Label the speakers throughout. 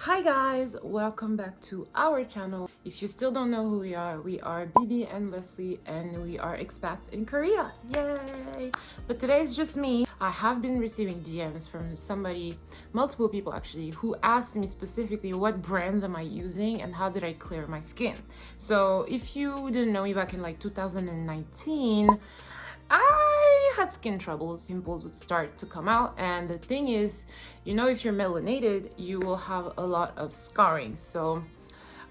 Speaker 1: Hi guys, welcome back to our channel. If you still don't know who we are Bibi and Leslie and we are expats in Korea. Yay! But today is just me. I have been receiving DMs from multiple people actually, who asked me specifically what brands am I using and how did I clear my skin. So if you didn't know me back in like 2019, I had skin troubles. Pimples would start to come out, and the thing is, if you're melanated, you will have a lot of scarring. So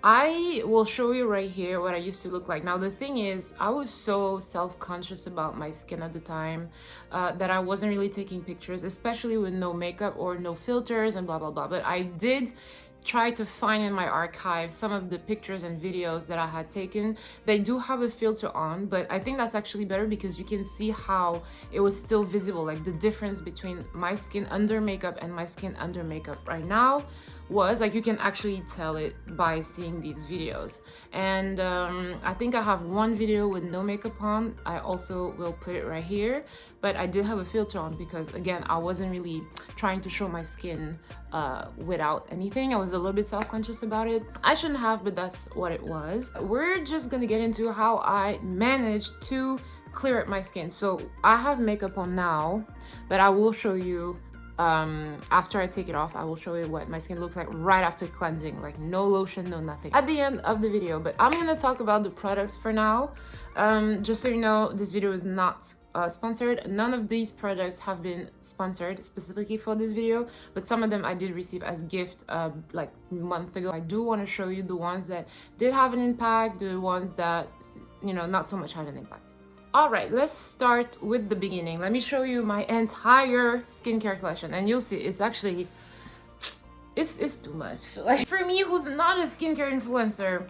Speaker 1: I will show you right here what I used to look like. Now the thing is, I was so self-conscious about my skin at the time that I wasn't really taking pictures, especially with no makeup or no filters and blah blah blah. But I did try to find in my archive some of the pictures and videos that I had taken. They do have a filter on, but I think that's actually better because you can see how it was still visible, like the difference between my skin under makeup and my skin under makeup right now was like, you can actually tell it by seeing these videos. And I think I have one video with no makeup on. I also will put it right here, but I did have a filter on because again, I wasn't really trying to show my skin without anything. I was a little bit self-conscious about it. I shouldn't have, but that's what it was. We're just gonna get into how I managed to clear up my skin. So I have makeup on now, but I will show you after I take it off. I will show you what my skin looks like right after cleansing, like no lotion, no nothing, at the end of the video. But I'm gonna talk about the products for now. Just so you know, this video is not sponsored. None of these products have been sponsored specifically for this video, but some of them I did receive as gift like a month ago. I do want to show you the ones that did have an impact, the ones that not so much had an impact. All right, let's start with the beginning. Let me show you my entire skincare collection, and you'll see it's actually it's too much. Like, for me, who's not a skincare influencer,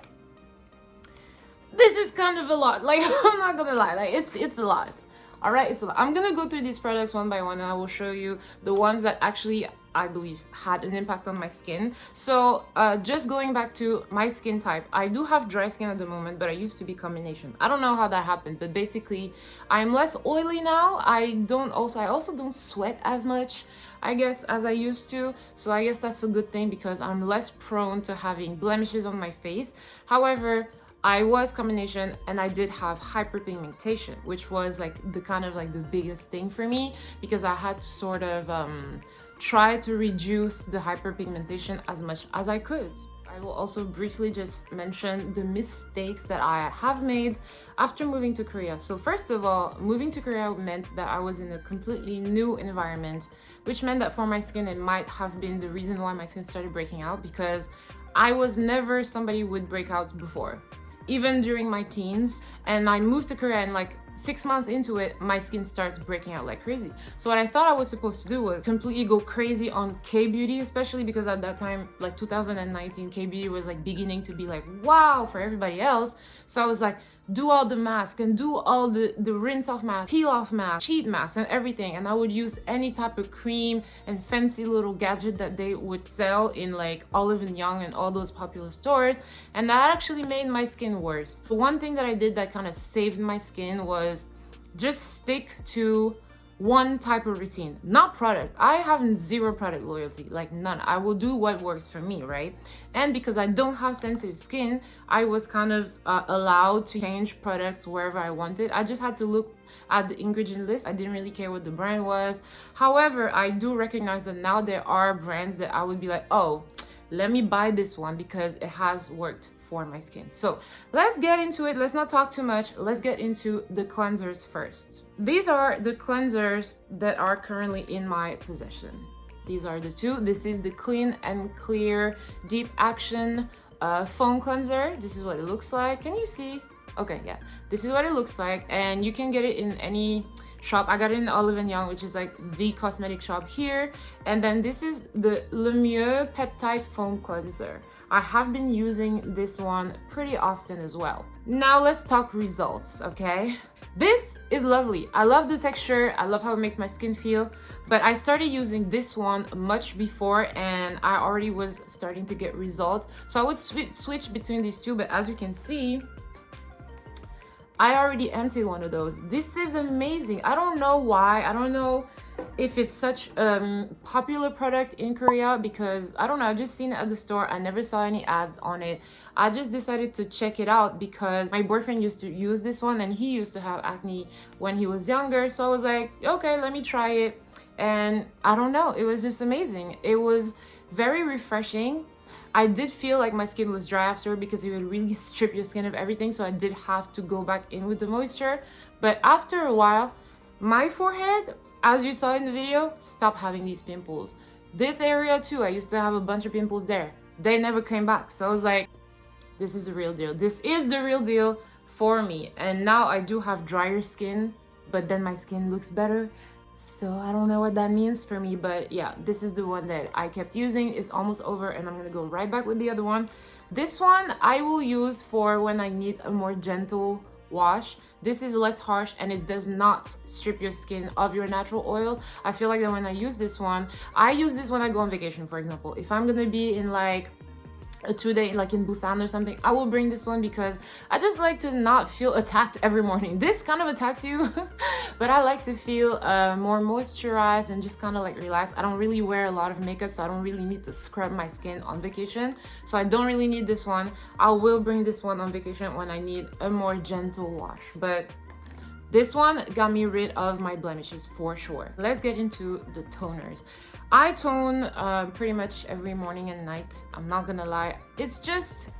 Speaker 1: this is kind of a lot. Like, I'm not gonna lie, like it's a lot. All right, so I'm gonna go through these products one by one, and I will show you the ones that actually I believe had an impact on my skin. So just going back to my skin type, I do have dry skin at the moment, but I used to be combination. I don't know how that happened, but basically I'm less oily now. I also don't sweat as much, I guess, as I used to. So I guess that's a good thing because I'm less prone to having blemishes on my face. However, I was combination and I did have hyperpigmentation, which was like the biggest thing for me because I had to sort of try to reduce the hyperpigmentation as much as I could. I will also briefly just mention the mistakes that I have made after moving to Korea. So first of all, moving to Korea meant that I was in a completely new environment, which meant that for my skin, it might have been the reason why my skin started breaking out, because I was never somebody with breakouts before, even during my teens. And I moved to Korea and like 6 months into it, my skin starts breaking out like crazy. So what I thought I was supposed to do was completely go crazy on K-beauty, especially because at that time, like 2019, K-beauty was like beginning to be like wow for everybody else. So I was like, do all the mask and do all the rinse off mask, peel off mask, sheet mask and everything. And I would use any type of cream and fancy little gadget that they would sell in like Olive and Young and all those popular stores. And that actually made my skin worse. The one thing that I did that kind of saved my skin was just stick to one type of routine, not product. I have zero product loyalty, like none. I will do what works for me, right? And because I don't have sensitive skin, I was kind of allowed to change products wherever I wanted. I just had to look at the ingredient list. I didn't really care what the brand was. However, I do recognize that now there are brands that I would be like, oh, let me buy this one because it has worked for my skin. So let's get into it. Let's not talk too much. Let's get into the cleansers first. These are the cleansers that are currently in my possession. These are the two. This is the Clean and Clear Deep Action Foam Cleanser. This is what it looks like. Can you see? Okay, yeah. This is what it looks like, and you can get it in any shop. I got it in Olive and Young, which is like the cosmetic shop here. And then this is the Le Mieux Peptide Foam Cleanser. I have been using this one pretty often as well. Now let's talk results, okay? This is lovely. I love the texture. I love how it makes my skin feel. But I started using this one much before and I already was starting to get results. So I would switch between these two, but as you can see, I already emptied one of those. This is amazing. I don't know why. I don't know if it's such a popular product in Korea, because I don't know, I just seen it at the store. I never saw any ads on it. I just decided to check it out because my boyfriend used to use this one and he used to have acne when he was younger. So I was like, okay, let me try it. And I don't know, it was just amazing. It was very refreshing. I did feel like my skin was dry after because it would really strip your skin of everything. So I did have to go back in with the moisture. But after a while, my forehead, as you saw in the video, stopped having these pimples. This area too, I used to have a bunch of pimples there. They never came back. So I was like, this is the real deal. This is the real deal for me. And now I do have drier skin, but then my skin looks better. So I don't know what that means for me, but yeah, this is the one that I kept using. It's almost over and I'm gonna go right back with the other one. This one I will use for when I need a more gentle wash. This is less harsh and it does not strip your skin of your natural oils. I feel like that when I use this one, I use this when I go on vacation, for example. If I'm gonna be in like a 2-day, like in Busan or something, I will bring this one because I just like to not feel attacked every morning. This kind of attacks you, but I like to feel more moisturized and just kind of like relaxed. I don't really wear a lot of makeup, so I don't really need to scrub my skin on vacation. So I don't really need this one. I will bring this one on vacation when I need a more gentle wash, but this one got me rid of my blemishes for sure. Let's get into the toners. I tone pretty much every morning and night. I'm not gonna lie. It's just,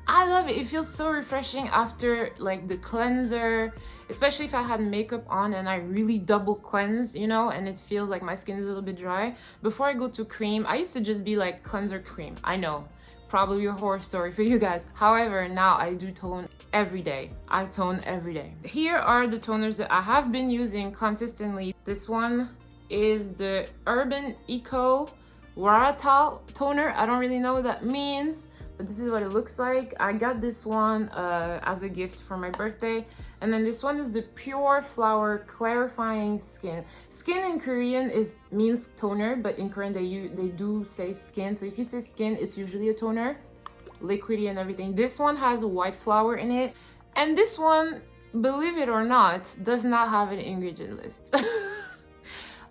Speaker 1: I love it. It feels so refreshing after like the cleanser, especially if I had makeup on and I really double cleanse, you know, and it feels like my skin is a little bit dry. Before I go to cream, I used to just be like cleanser cream. I know, probably a horror story for you guys. However, now I do tone every day. I tone every day. Here are the toners that I have been using consistently. This one is the Urban Eco Waratah toner. I don't really know what that means, but this is what it looks like. I got this one as a gift for my birthday. And then this one is the Pure Flower Clarifying Skin. Skin in Korean means toner, but in Korean they do say skin. So if you say skin, it's usually a toner, liquidy and everything. This one has a white flower in it. And this one, believe it or not, does not have an ingredient list.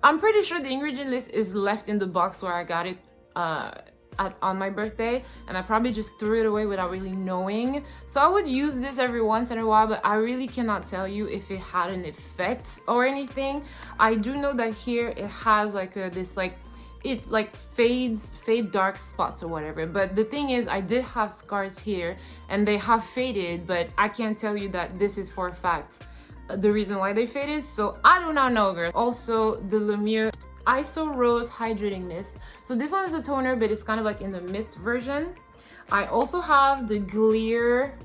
Speaker 1: I'm pretty sure the ingredient list is left in the box where I got it on my birthday, and I probably just threw it away without really knowing. So I would use this every once in a while, but I really cannot tell you if it had an effect or anything. I do know that here it has like it's like fade dark spots or whatever. But the thing is, I did have scars here and they have faded, but I can't tell you that this is for a fact the reason why they faded, so I do not know, girl. Also, the Lemieux Iso Rose Hydrating Mist. So this one is a toner, but it's kind of like in the mist version. I also have the Glear,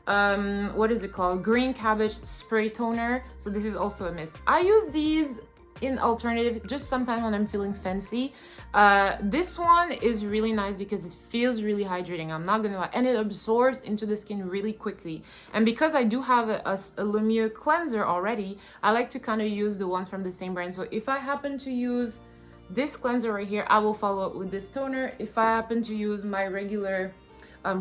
Speaker 1: what is it called? Green Cabbage Spray Toner. So this is also a mist. I use these in alternative just sometimes when I'm feeling fancy. This one is really nice because it feels really hydrating, I'm not gonna lie, and it absorbs into the skin really quickly. And because I do have a Lemieux cleanser already, I like to kind of use the ones from the same brand. So if I happen to use this cleanser right here, I will follow up with this toner. If I happen to use my regular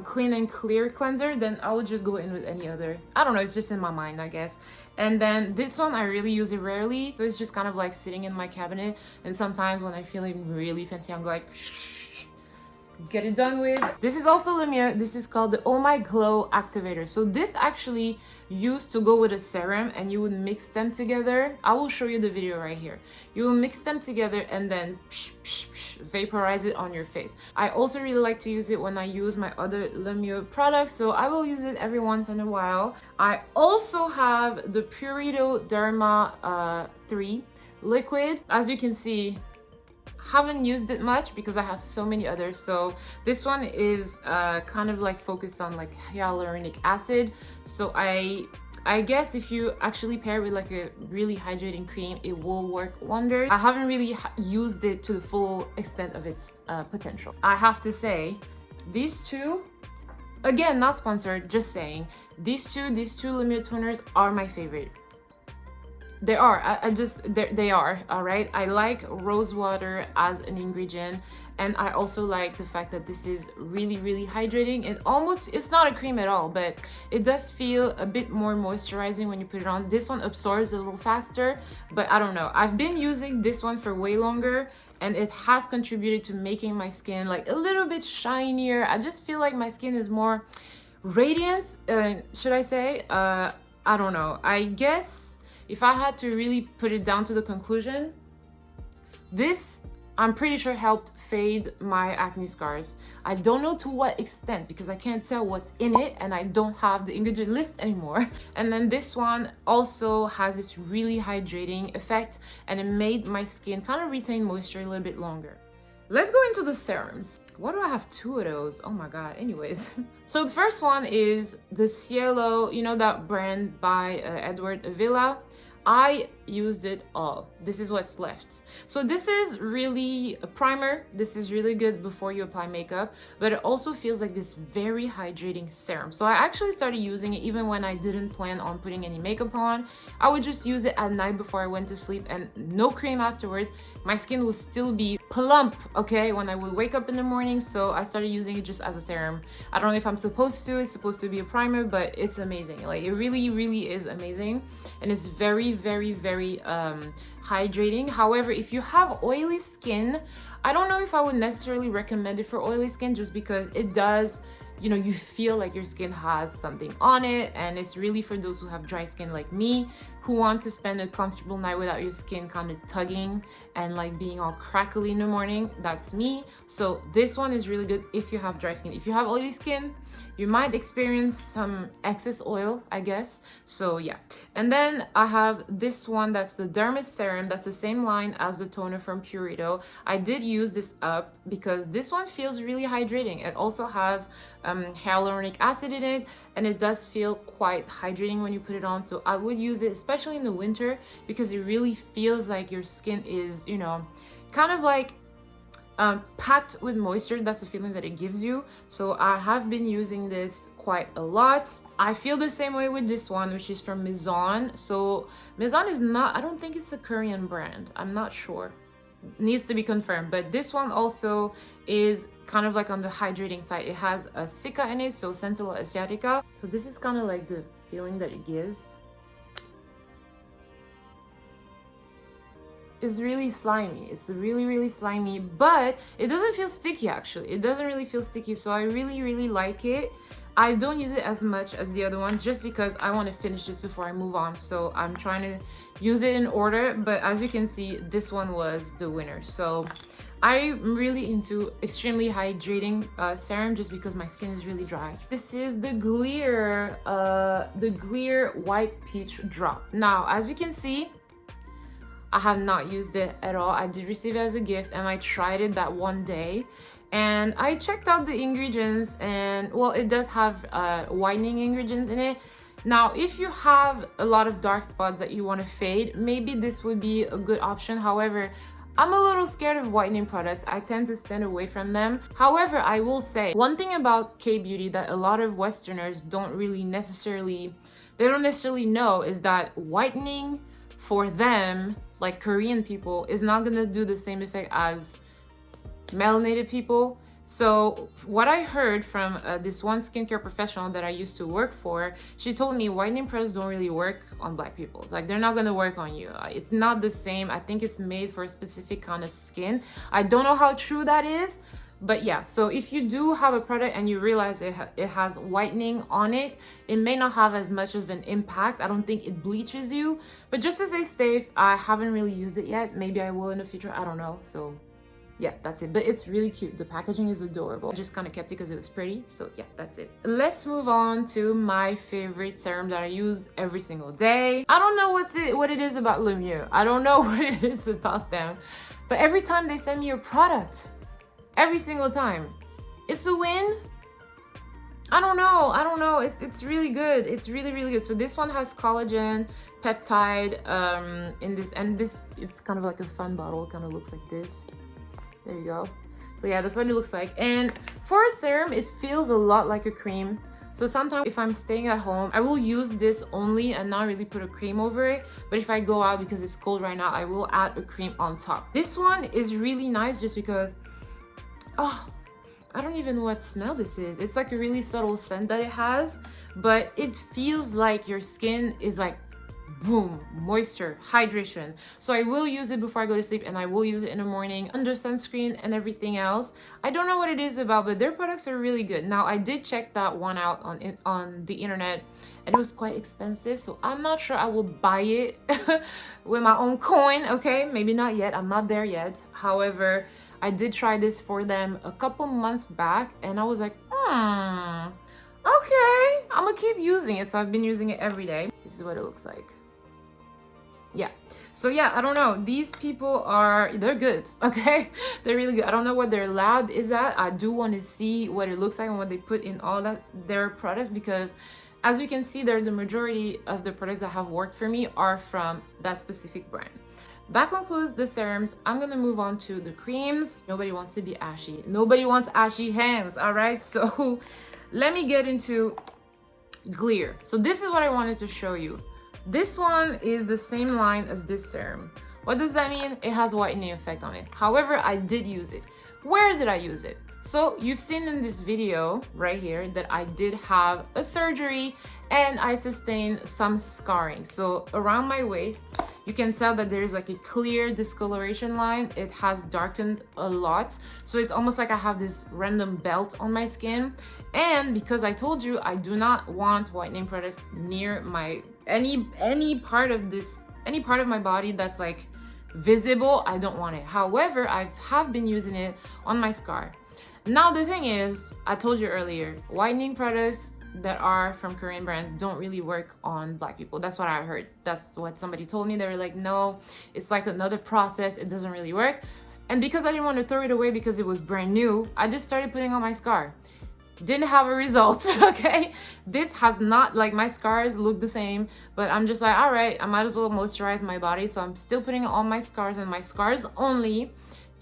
Speaker 1: Clean and Clear cleanser, then I will just go in with any other. I don't know, it's just in my mind, I guess. And then this one, I really use it rarely, so it's just kind of like sitting in my cabinet. And sometimes when I'm feeling really fancy, I'm like, shh, get it done with. This is also Lemieux. This is called the Oh My Glow Activator. So this actually used to go with a serum and you would mix them together. I will show you the video right here. You will mix them together and then vaporize it on your face. I also really like to use it when I use my other Lemieux products, so I will use it every once in a while. I also have the Purito Derma 3 liquid. As you can see, haven't used it much because I have so many others. So this one is kind of like focused on like hyaluronic acid. So I guess if you actually pair it with like a really hydrating cream, it will work wonders. I haven't really used it to the full extent of its potential. I have to say, these two, again, not sponsored, just saying, these two Lemieux toners are my favorite. They are, they are, all right? I like rose water as an ingredient, And I also like the fact that this is really hydrating. It's not a cream at all, but it does feel a bit more moisturizing when you put it on. This one absorbs a little faster, but I don't know. I've been using this one for way longer, and it has contributed to making my skin like a little bit shinier. I just feel like my skin is more radiant, should I say? I don't know. I guess if I had to really put it down to the conclusion, this, I'm pretty sure, helped fade my acne scars. I don't know to what extent because I can't tell what's in it and I don't have the ingredient list anymore. And then this one also has this really hydrating effect, and it made my skin kind of retain moisture a little bit longer. Let's go into the serums. Why do I have two of those? Oh my god. Anyways, so the first one is the Cielo, you know, that brand by Edward Avila. I used it all. This is what's left. So this is really a primer. This is really good before you apply makeup, but it also feels like this very hydrating serum. So I actually started using it even when I didn't plan on putting any makeup on. I would just use it at night before I went to sleep, and no cream afterwards. My skin will still be plump, okay, when I would wake up in the morning. So I started using it just as a serum. I don't know if I'm supposed to. It's supposed to be a primer, but it's amazing. Like, it really is amazing, and it's very hydrating. However, if you have oily skin, I don't know if I would necessarily recommend it for oily skin, just because it does, you know, you feel like your skin has something on it, and it's really for those who have dry skin like me, who want to spend a comfortable night without your skin kind of tugging and like being all crackly in the morning. That's me. So this one is really good if you have dry skin. If you have oily skin, you might experience some excess oil, I guess. So yeah. And then I have this one, that's the Dermis Serum. That's the same line as the toner from Purito. I did use this up because this one feels really hydrating. It also has hyaluronic acid in it, and it does feel quite hydrating when you put it on. So I would use it, especially in the winter, because it really feels like your skin is, you know, kind of like packed with moisture. That's the feeling that it gives you. So I have been using this quite a lot. I feel the same way with this one, which is from Maison. So Maison is not, I don't think it's a Korean brand. I'm not sure. Needs to be confirmed. But this one also is kind of like on the hydrating side. It has a Cica in it, so Centella Asiatica. So this is kind of like the feeling that it gives. Is really slimy. It's really slimy, but it doesn't feel sticky. Actually, it doesn't really feel sticky, so I really like it. I don't use it as much as the other one just because I want to finish this before I move on, so I'm trying to use it in order. But as you can see, this one was the winner. So I'm really into extremely hydrating serum just because my skin is really dry. This is the Glear White Peach Drop. Now, as you can see, I have not used it at all. I did receive it as a gift, and I tried it that one day, and I checked out the ingredients, and well, it does have whitening ingredients in it. Now, if you have a lot of dark spots that you want to fade, maybe this would be a good option. However, I'm a little scared of whitening products. I tend to stand away from them. However, I will say one thing about K-beauty that a lot of Westerners don't necessarily know is that whitening for them, like Korean people, is not gonna do the same effect as melanated people. So what I heard from this one skincare professional that I used to work for, she told me whitening products don't really work on black people. It's like, they're not gonna work on you. It's not the same. I think it's made for a specific kind of skin. I don't know how true that is, but yeah. So if you do have a product and you realize it has whitening on it, it may not have as much of an impact. I don't think it bleaches you, but just to stay safe, I haven't really used it yet. Maybe I will in the future, I don't know. So yeah, that's it. But it's really cute. The packaging is adorable. I just kind of kept it because it was pretty. So yeah, that's it. Let's move on to my favorite serum that I use every single day. I don't know what it is about Lemieux. I don't know what it is about them, but every time they send me a product, every single time, it's a win. I don't know. It's really good. It's really good. So this one has collagen peptide in this, and this, it's kind of like a fun bottle. It kind of looks like this. There you go. So yeah, that's what it looks like. And for a serum, it feels a lot like a cream. So sometimes if I'm staying at home, I will use this only and not really put a cream over it. But if I go out because it's cold right now, I will add a cream on top. This one is really nice just because Oh, I don't even know what smell this is. It's like a really subtle scent that it has, but it feels like your skin is like boom, moisture, hydration. So I will use it before I go to sleep, and I will use it in the morning under sunscreen and everything else. I don't know what it is about, but their products are really good. Now I did check that one out on the internet, and it was quite expensive, so I'm not sure I will buy it with my own coin. Okay, maybe not yet, I'm not there yet. However, I did try this for them a couple months back, and I was like, okay, I'm gonna keep using it. So I've been using it every day. This is what it looks like. Yeah, so yeah, I don't know, these people they're good. Okay, they're really good. I don't know what their lab is at. I do want to see what it looks like and what they put in all that their products, because as you can see there, the majority of the products that have worked for me are from that specific brand. That concludes the serums. I'm gonna move on to the creams. Nobody wants to be ashy. Nobody wants ashy hands, all right? So let me get into Glear. So this is what I wanted to show you. This one is the same line as this serum. What does that mean? It has a whitening effect on it. However, I did use it. Where did I use it? So you've seen in this video right here that I did have a surgery and I sustained some scarring. So around my waist, you can tell that there's like a clear discoloration line. It has darkened a lot. So it's almost like I have this random belt on my skin. And because I told you, I do not want whitening products near my any part of my body that's like visible. I don't want it. However, I have been using it on my scar. Now the thing is, I told you earlier, whitening products that are from Korean brands don't really work on Black people. That's what I heard. That's what somebody told me. They were like, no, it's like another process. It doesn't really work. And because I didn't want to throw it away because it was brand new, I just started putting on my scar. Didn't have a result. Okay, this has not, like, my scars look the same, but I'm just like, all right, I might as well moisturize my body. So I'm still putting it on my scars and my scars only,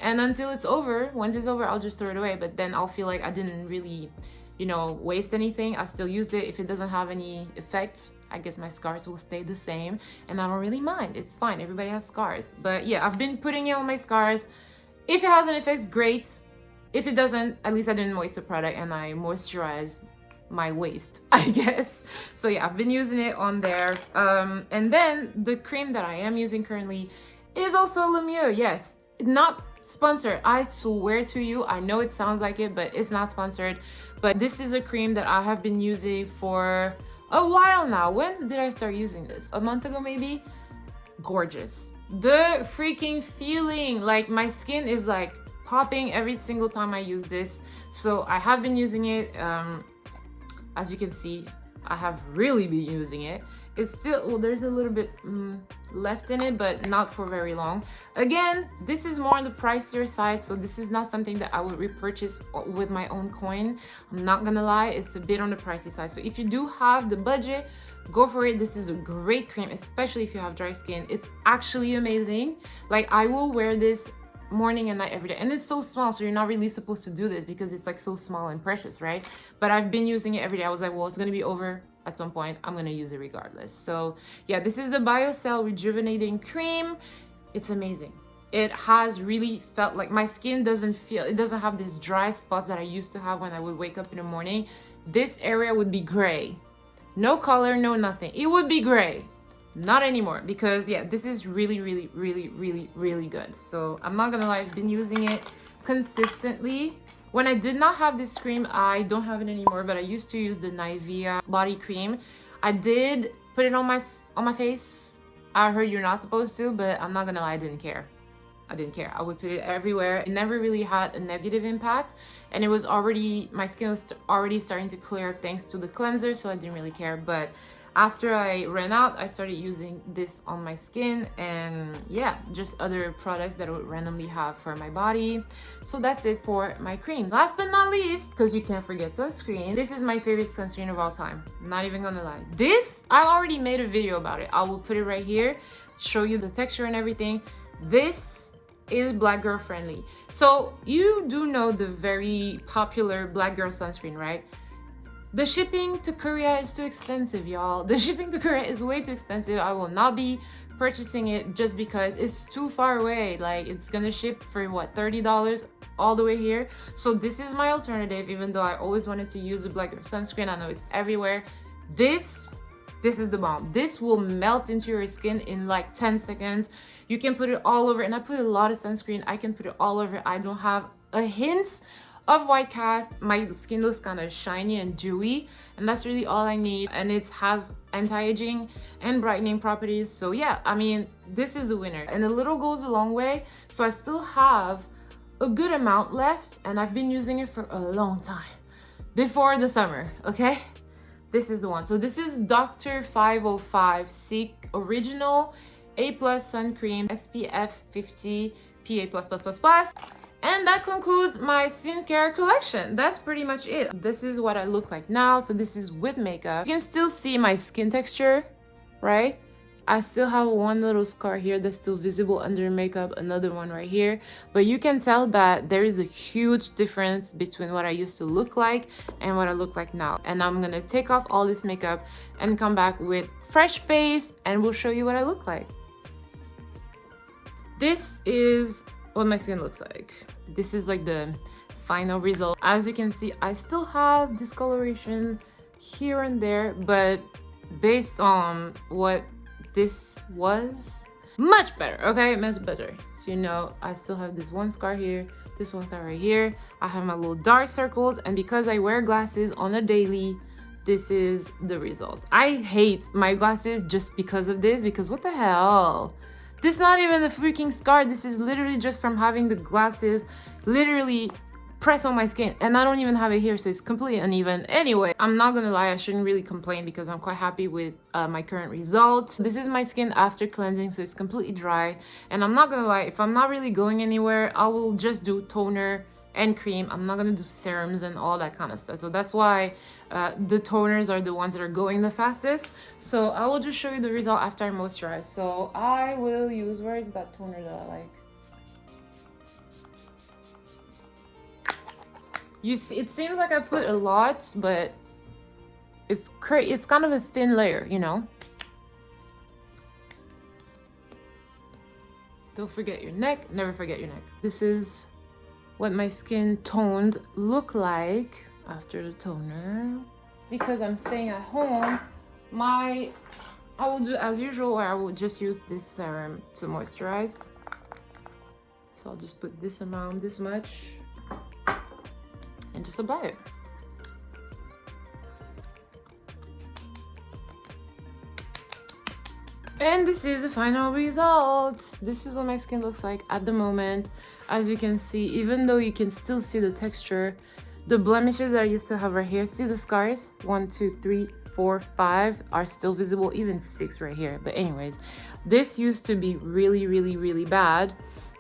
Speaker 1: and until it's over. Once it's over, I'll just throw it away, but then I'll feel like I didn't really, you know, waste anything. I still use it. If it doesn't have any effect, I guess my scars will stay the same, and I don't really mind. It's fine, everybody has scars. But yeah, I've been putting it on my scars. If it has an effect, great. If it doesn't, at least I didn't waste the product and I moisturized my waist, I guess. So yeah, I've been using it on there. And then the cream that I am using currently is also Lemieux. Yes, not sponsored. I swear to you, I know it sounds like it, but it's not sponsored. But this is a cream that I have been using for a while now. When did I start using this? A month ago, maybe? Gorgeous. The freaking feeling, like my skin is like popping every single time I use this. So I have been using it. As you can see, I have really been using it. It's still, well, there's a little bit left in it, but not for very long. Again, this is more on the pricier side, so this is not something that I would repurchase with my own coin. I'm not gonna lie, it's a bit on the pricey side. So if you do have the budget, go for it. This is a great cream, especially if you have dry skin. It's actually amazing. Like, I will wear this morning and night every day, and it's so small, so you're not really supposed to do this because it's like so small and precious, right? But I've been using it every day. I was like, well, it's gonna be over at some point, I'm gonna use it regardless. So yeah, this is the BioCell Rejuvenating Cream. It's amazing. It has really felt like my skin doesn't have this dry spots that I used to have when I would wake up in the morning. This area would be gray, no color, no nothing. It would be gray. Not anymore, because yeah, this is really good. So I'm not gonna lie, I've been using it consistently. When I did not have this cream, I don't have it anymore, but I used to use the Nivea body cream. I did put it on my face. I heard you're not supposed to, but I'm not gonna lie, I didn't care. I would put it everywhere. It never really had a negative impact, and it was already, my skin was already starting to clear up thanks to the cleanser, so I didn't really care. But after I ran out, I started using this on my skin, and yeah, just other products that I would randomly have for my body. So that's it for my cream. Last but not least, because you can't forget sunscreen, this is my favorite sunscreen of all time. I'm not even gonna lie. This, I already made a video about it. I will put it right here, show you the texture and everything. This is Black girl friendly. So you do know the very popular Black girl sunscreen, right? The shipping to Korea is too expensive, y'all. The shipping to Korea is way too expensive. I will not be purchasing it just because it's too far away. Like, it's gonna ship for what, $30 all the way here. So this is my alternative, even though I always wanted to use the Black Girl sunscreen. I know it's everywhere. This is the bomb. This will melt into your skin in like 10 seconds. You can put it all over, and I put a lot of sunscreen. I can put it all over. I don't have a hint of white cast. My skin looks kind of shiny and dewy, and that's really all I need. And it has anti-aging and brightening properties. So yeah, I mean, this is a winner, and a little goes a long way. So I still have a good amount left, and I've been using it for a long time before the summer. Okay, this is the one. So this is Dr. 505 Seek Original A+ Sun Cream, SPF 50 PA++++. And that concludes my skincare collection. That's pretty much it. This is what I look like now. So this is with makeup. You can still see my skin texture, right? I still have one little scar here that's still visible under makeup, another one right here. But you can tell that there is a huge difference between what I used to look like and what I look like now. And I'm gonna take off all this makeup and come back with fresh face, and we'll show you what I look like. This is what my skin looks like. This is like the final result. As you can see, I still have discoloration here and there, but based on what this was, much better. Okay, much better. So, you know, I still have this one scar here, this one scar right here. I have my little dark circles, and because I wear glasses on a daily, this is the result. I hate my glasses just because of this, because what the hell? This is not even a freaking scar. This is literally just from having the glasses literally press on my skin, and I don't even have it here, so it's completely uneven. Anyway, I'm not gonna lie, I shouldn't really complain because I'm quite happy with my current result. This is my skin after cleansing, so it's completely dry. And I'm not gonna lie, if I'm not really going anywhere, I will just do toner and cream. I'm not gonna do serums and all that kind of stuff. So that's why the toners are the ones that are going the fastest. So I will just show you the result after I moisturize. So I will use, where is that toner that I like? You see, it seems like I put a lot, but it's kind of a thin layer, you know? Don't forget your neck, never forget your neck. This is what my skin toned look like after the toner. Because I'm staying at home, I will do as usual, where I will just use this serum to moisturize. So I'll just put this amount, this much, and just apply it. And this is the final result. This is what my skin looks like at the moment. As you can see, even though you can still see the texture, the blemishes that I used to have right here, see the scars? 1, 2, 3, 4, 5 are still visible, even 6 right here. But anyways, this used to be really, really, really bad.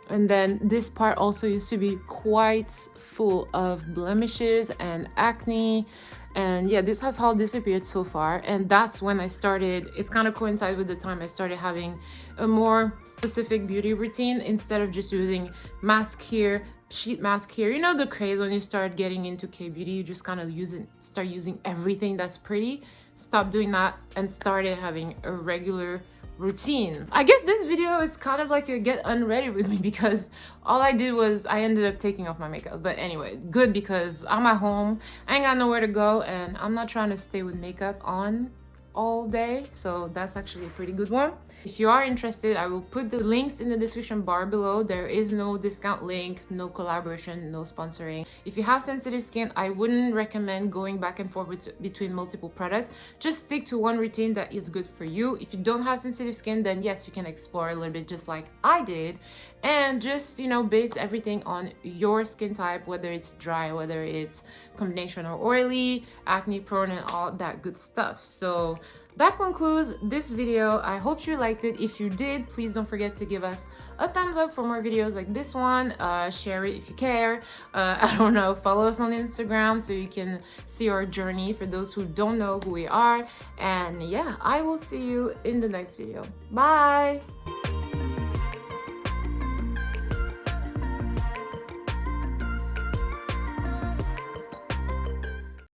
Speaker 1: And then this part also used to be quite full of blemishes and acne. And yeah, this has all disappeared so far. And that's when I started, it kind of coincides with the time I started having a more specific beauty routine, instead of just using mask here, sheet mask here. You know the craze when you start getting into K-beauty, you just kind of start using everything that's pretty. Stop doing that and started having a regular routine. I guess this video is kind of like a get unready with me, because all I did was I ended up taking off my makeup. But anyway, good, because I'm at home, I ain't got nowhere to go, and I'm not trying to stay with makeup on all day, so that's actually a pretty good one. If you are interested, I will put the links in the description bar below. There is no discount link, no collaboration, no sponsoring. If you have sensitive skin, I wouldn't recommend going back and forth between multiple products. Just stick to one routine that is good for you. If you don't have sensitive skin, then yes, you can explore a little bit just like I did, and just, you know, base everything on your skin type, whether it's dry, whether it's combination or oily, acne prone, and all that good stuff. So that concludes this video. I hope you liked it. If you did, please don't forget to give us a thumbs up for more videos like this one. Share it if you care. I don't know, follow us on Instagram so you can see our journey for those who don't know who we are. And yeah, I will see you in the next video. Bye.